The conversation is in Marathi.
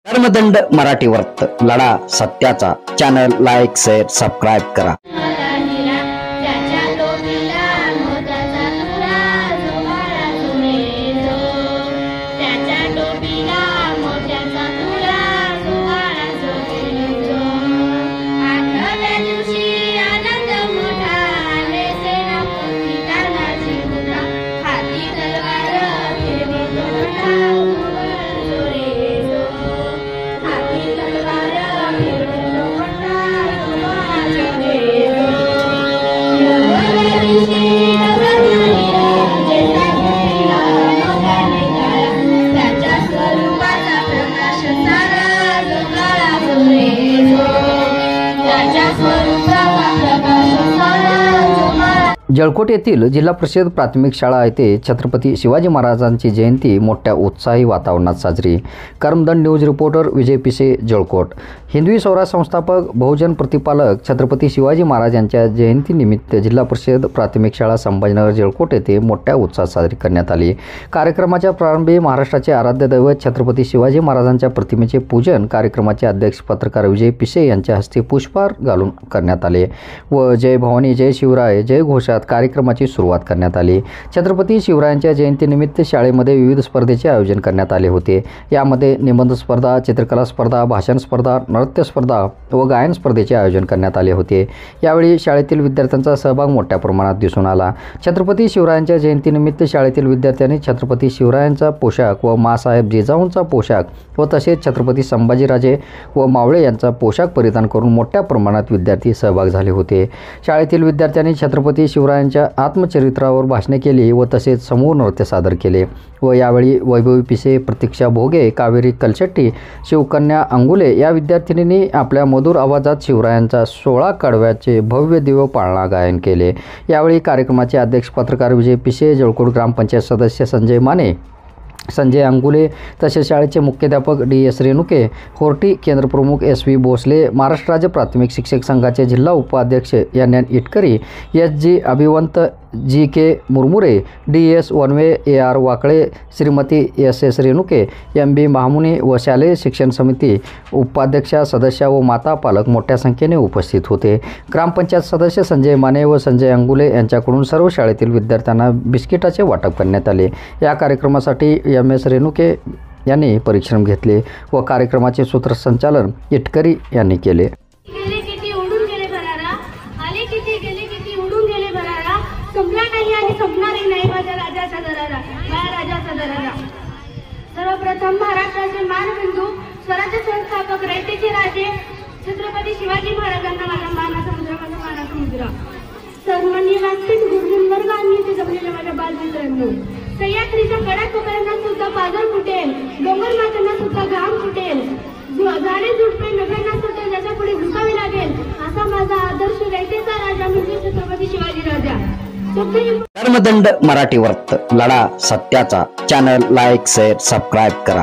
धर्मदंड मराठी वर्त लढा सत्याचा चॅनल लाईक शेअर सबस्क्राईब करा। जळकोट येथील जिल्हा परिषद प्राथमिक शाळा येथे छत्रपती शिवाजी महाराजांची जयंती मोठ्या उत्साही वातावरणात साजरी। कर्मदंड न्यूज रिपोर्टर विजय पिसे, जळकोट। हिंदवी स्वराज संस्थापक बहुजन प्रतिपालक छत्रपती शिवाजी महाराज यांच्या जयंतीनिमित्त जिल्हा परिषद प्राथमिक शाळा संभाजीनगर जळकोट येथे मोठ्या उत्साहात साजरी करण्यात आली। कार्यक्रमाच्या प्रारंभी महाराष्ट्राचे आराध्य दैवत छत्रपती शिवाजी महाराजांच्या प्रतिमेचे पूजन कार्यक्रमाचे अध्यक्ष पत्रकार विजय पिसे यांच्या हस्ते पुष्पहार घालून करण्यात आले व जय भवानी जय शिवराय जय घोषात कार्यक्रमाची सुरुवात करण्यात आली। छत्रपती शिवरायांच्या जयंतीनिमित्त शाळेमध्ये विविध स्पर्धेचे आयोजन करण्यात आले होते। यामध्ये निबंध स्पर्धा, चित्रकला स्पर्धा, भाषण स्पर्धा, नृत्य स्पर्धा व गायन स्पर्धेचे आयोजन करण्यात आले होते। यावेळी शाळेतील विद्यार्थ्यांचा सहभाग मोठ्या प्रमाणात दिसून आला। छत्रपती शिवरायांच्या जयंतीनिमित्त शाळेतील विद्यार्थ्यांनी छत्रपती शिवरायांचा पोशाख व मासाहेब जिजाऊंचा पोशाख व तसेच छत्रपती संभाजीराजे व मावळे यांचा पोशाख परिधान करून मोठ्या प्रमाणात विद्यार्थी सहभाग झाले होते। शाळेतील विद्यार्थ्यांनी छत्रपती शिवरायांच्या आत्मचरित्रावर भाषणे केली व तसेच समूह नृत्य सादर केले व यावेळी वैभवी पिसे, प्रतीक्षा भोगे, कावेरी कलशेट्टी, शिवकन्या अंगुले या विद्यार्थिनींनी आपल्या मधुर आवाजात शिवरायांचा 16 कडव्याचे भव्य दिव्य पाळणा गायन केले। यावेळी कार्यक्रमाचे अध्यक्ष पत्रकार विजय पिसे, जळकोट ग्रामपंचायत सदस्य संजय माने, संजय अंगुले तसेच शाळेचे मुख्याध्यापक DS रेणुके, होर्टी केंद्रप्रमुख SV भोसले, महाराष्ट्र राज्य प्राथमिक शिक्षक संघाचे जिल्हा उपाध्यक्ष NN Itkari, SG Abhivant, GK Murmure, DS Vanve, AR Wakale, Shrimati SS Renuke, MB Mahamuni व शालेय शिक्षण समिती उपाध्यक्षा, सदस्य व माता पालक मोठ्या संख्येने उपस्थित होते। ग्रामपंचायत सदस्य संजय माने व संजय अंगुले यांच्याकडून सर्व शाळेतील विद्यार्थ्यांना बिस्किटाचे वाटप करण्यात आले। या कार्यक्रमासाठी MS रेणुके यांनी परिश्रम घेतले व कार्यक्रमाचे सूत्रसंचालन इटकरी यांनी केले। सर्वप्रथम महाराष्ट्राचे मानबिंदू स्वराज्य संस्थापक रयतेचे राजे छत्रपती शिवाजी महाराजांना माझा मानाचा मुद्रा। सन्माननीय व्यासपीठ गुरुजन वर्ग आणि ते जमलेल्या माझ्या बालमित्रांनो, सह्याद्रीच्या कडा कोकणांना सुद्धा पाजर फुटेल, डोंगर मातांना सुद्धा घाम फुटेल, झाडे झुडपे नगरांना सुद्धा ज्याच्या पुढे झुकावे लागेल असा माझा आदर्श रयतेचा राजा म्हणजे छत्रपती शिवाजी राजा। धर्मदंड मराठी वर्त लढा सत्याचा चॅनल लाईक शेअर सबस्क्राईब करा।